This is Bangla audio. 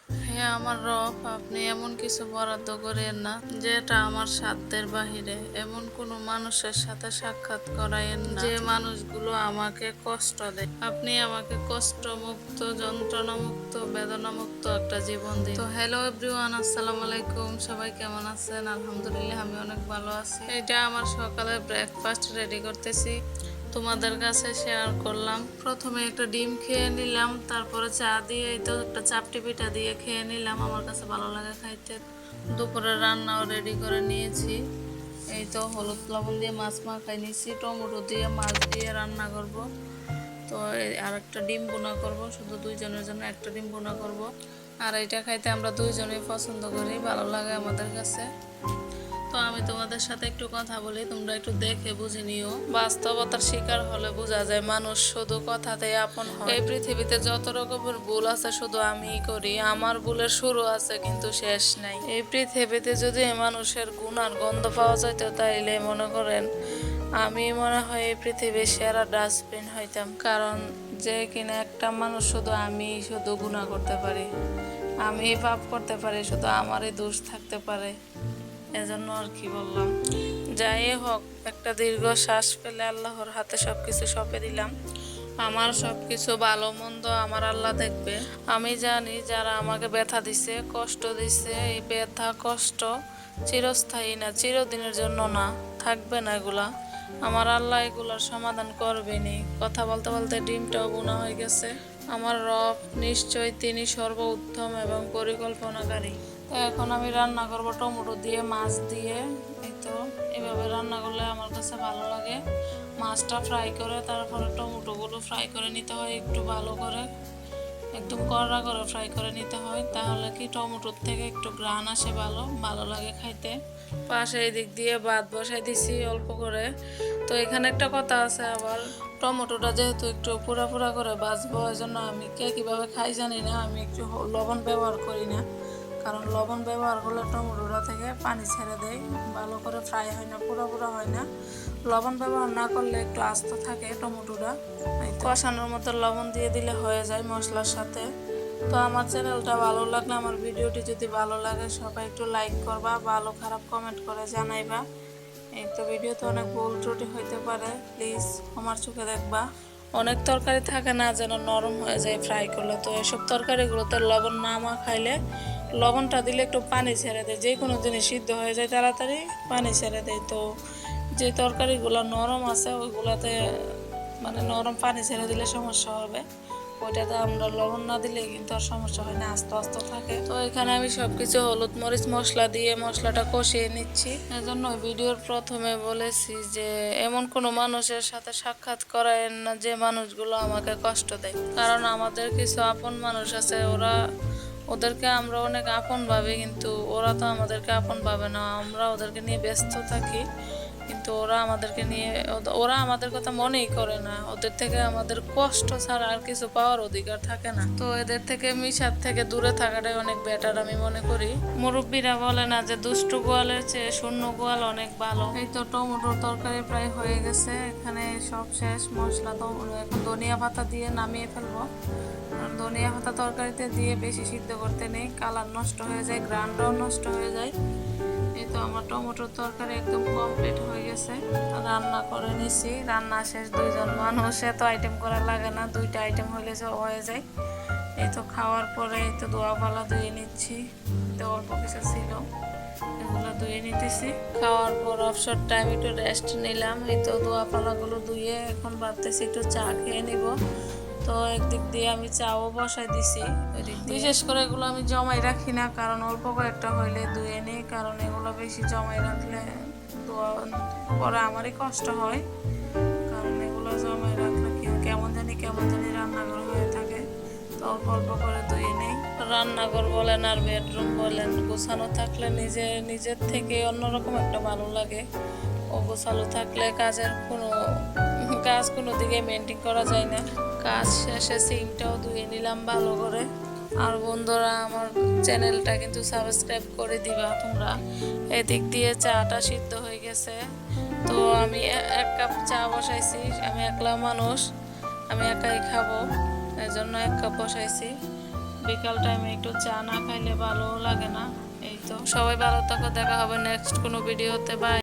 হে আমার রব, আপনি এমন কিছু বরাদ্দ করেন না যেটা আমার সাধ্যের বাহিরে। এমন কোনো মানুষের সাথে সাক্ষাৎ করায়েন না যে মানুষগুলো আমাকে কষ্ট দেয়। আপনি আমাকে কষ্ট মুক্ত, যন্ত্রণা মুক্ত, বেদনা মুক্ত একটা জীবন দিন। তো হ্যালো এভরিওয়ান, আসসালামু আলাইকুম। সবাই কেমন আছেন? আলহামদুলিল্লাহ, আমি অনেক ভালো আছি। এটা আমার সকালের ব্রেকফাস্ট রেডি করতেছি, তোমাদের কাছে শেয়ার করলাম। প্রথমে একটা ডিম খেয়ে নিলাম, তারপরে চা দিয়ে এই তো একটা চাপটি পিঠা দিয়ে খেয়ে নিলাম, আমার কাছে ভালো লাগে খাইতে। দুপুরে রান্নাও রেডি করে নিয়েছি। এই তো হলুদ লবণ দিয়ে মাছ মাখাই নিয়েছি, টমেটো দিয়ে মাছ দিয়ে রান্না করব। তো আর একটা ডিম বোনা করব, শুধু দুইজনের জন্য একটা ডিম বোনা করব। আর এটা খাইতে আমরা দুইজনেই পছন্দ করি, ভালো লাগে আমাদের কাছে। তো আমি তোমাদের সাথে একটু কথা বলি, তোমরা একটু দেখে বুঝে নিও। বাস্তবতার শিকার হলে বোঝা যায় মানুষ শুধু কথাতেই আপন হয়। এই পৃথিবীতে যত রকমের ভুল আছে শুধু আমিই করি, আমার ভুলের শুরু আছে কিন্তু শেষ নাই। এই পৃথিবীতে যদি মানুষের গুণার গন্ধ পাওয়া যেত তাইলে মনে করেন আমি মনে হয় এই পৃথিবীর সেরা ডাস্টবিন হইতাম। কারণ যে কিনা একটা মানুষ শুধু আমি শুধু গুণা করতে পারি, আমি পাপ করতে পারি, শুধু আমারই দোষ থাকতে পারে। এজন্য আর কি বললাম। যাই হোক, একটা দীর্ঘ শ্বাস ফেলে আল্লাহর হাতে সবকিছু সঁপে দিলাম। আমার সবকিছু ভালো মন্দ আমার আল্লাহ দেখবে। আমি জানি যারা আমাকে ব্যথা দিছে, কষ্ট দিছে, এই ব্যথা কষ্ট চিরস্থায়ী না, চিরদিনের জন্য না, থাকবে না এগুলা। আমার আল্লাহ এগুলার সমাধান করবেনি। কথা বলতে বলতে ডিমটাও বোনা হয়ে গেছে। আমার রব নিশ্চয় তিনি সর্ব উত্তম এবং পরিকল্পনাকারী। তো এখন আমি রান্না করব টমেটো দিয়ে, মাছ দিয়ে। এই তো এভাবে রান্না করলে আমার কাছে ভালো লাগে। মাছটা ফ্রাই করে তারপরে টমেটোগুলো ফ্রাই করে নিতে হয় একটু ভালো করে, একদম কড়া করে ফ্রাই করে নিতে হয়, তাহলে কি টমেটোর থেকে একটু ঘ্রাণ আসে, ভালো ভালো লাগে খাইতে। পাশে এই দিক দিয়ে ভাত বসাই দিছি অল্প করে। তো এখানে একটা কথা আছে আবার, টমেটোটা যেহেতু একটু পুরা পুরা করে ভাজবো, ওই জন্য আমি কে কীভাবে খাই জানি না, আমি একটু লবণ ব্যবহার করি না। কারণ লবণ ব্যবহার করলে টমেটোটা থেকে পানি ছেড়ে দেয়, ভালো করে ফ্রাই হয় না, পুরো পুরো হয় না। লবণ ব্যবহার না করলে একটু আস্ত থাকে টমেটোটা। কষানোর মতো লবণ দিয়ে দিলে হয়ে যায় মশলার সাথে। তো আমার চ্যানেলটা ভালো লাগলে, আমার ভিডিওটি যদি ভালো লাগে, সবাই একটু লাইক করবা, ভালো খারাপ কমেন্ট করে জানাইবা। এই তো ভিডিওতে অনেক ভুল ত্রুটি হইতে পারে, প্লিজ আমার চোখে দেখবা। অনেক তরকারি থাকে না যেন নরম হয়ে যায় ফ্রাই করলে, তো এসব তরকারিগুলোতে লবণ না মাখাইলে, লবণটা দিলে একটু পানি ছেড়ে দেয়, যে কোনো জিনিস সিদ্ধ হয়ে যায় তাড়াতাড়ি, পানি ছেড়ে দেয়। তো যে তরকারিগুলো নরম আছে ওইগুলোতে মানে নরম পানি ছেড়ে দিলে সমস্যা হবে, ওইটাতে আমরা লবণ না দিলে কিন্তু আর সমস্যা হয় না, আস্তে আস্তে থাকে। তো এখানে আমি সবকিছু হলুদ মরিচ মশলা দিয়ে মশলাটা কষিয়ে নিচ্ছি। এজন্য ভিডিওর প্রথমে বলেছি যে এমন কোনো মানুষের সাথে সাক্ষাৎ করায়েন না যে মানুষগুলো আমাকে কষ্ট দেয়। কারণ আমাদের কিছু আপন মানুষ আছে, ওদেরকে আমরা অনেক আপন ভাবি, কিন্তু ওরা তো আমাদেরকে আপন ভাবে না। আমরা ওদেরকে নিয়ে ব্যস্ত থাকি, কিন্তু ওরা আমাদের কথা মনেই করে না। ওদের থেকে আমাদের কষ্ট ছাড়া আর কিছু পাওয়ার অধিকার থাকে না। তো এদের থেকে মিশার থেকে দূরে থাকাটাই অনেক বেটার আমি মনে করি। মুরব্বীরা বলে না যে দুষ্টু গোয়ালের চেয়ে শূন্য গোয়াল অনেক ভালো। এই তো টমেটোর তরকারি প্রায় হয়ে গেছে, এখানে সব শেষ। মশলা তো এখন ধনিয়া পাতা দিয়ে নামিয়ে ফেলবো। ধনিয়া পাতা তরকারিতে দিয়ে বেশি সিদ্ধ করতে নেই, কালার নষ্ট হয়ে যায়, গ্রানটাও নষ্ট হয়ে যায়। এই তো আমার টমেটোর তরকারি একদম কমপ্লিট হয়ে গেছে, রান্না করে নিছি। রান্না শেষ, দুইজন মানুষ, এত আইটেম করা লাগে না, দুইটা আইটেম হলে হয়ে যায়। এই তো খাওয়ার পরে এই তো ধোয়া পালা ধুয়ে নিচ্ছি, তো অল্প কিছু ছিল এগুলো ধুয়ে নিতেছি। খাওয়ার পর অবসর টাইম একটু রেস্ট নিলাম। এই তো ধোয়া পালাগুলো ধুয়ে এখন ভাবতেছি একটু চা খেয়ে নিব। তো একদিক দিয়ে আমি চাও বসাই দিছি, বিশেষ করে এগুলো আমি জমাই রাখি না, কারণ অল্প কয়েকটা হইলে ধুয়ে নিই। কারণ এগুলো বেশি জমাই রাখলে পরে আমারই কষ্ট হয়। কারণ এগুলো জমাই রাখলে কেমন জানি রান্নাঘর হয়ে থাকে, তো অল্প অল্প করে ধুয়ে নেই। রান্নাঘর বলেন আর বেডরুম বলেন, গোছানো থাকলে নিজের থেকে অন্যরকম একটা ভালো লাগে। অগোছালো থাকলে কাজ কোনো দিকে মেনটেন করা যায় না। কাজ শেষে সিঙ্কটাও ধুয়ে নিলাম ভালো করে। আর বন্ধুরা, আমার চ্যানেলটা কিন্তু সাবস্ক্রাইব করে দিবা তোমরা। এদিক দিয়ে চাটা সিদ্ধ হয়ে গেছে, তো আমি 1 কাপ চা বসাইছি। আমি একলা মানুষ, আমি একাই খাবো, এই জন্য 1 কাপ বসাইছি। বিকাল টাইমে একটু চা না খাইলে ভালো লাগে না। এই তো, সবাই ভালো থাকো, দেখা হবে নেক্সট কোনো ভিডিওতে। বাই।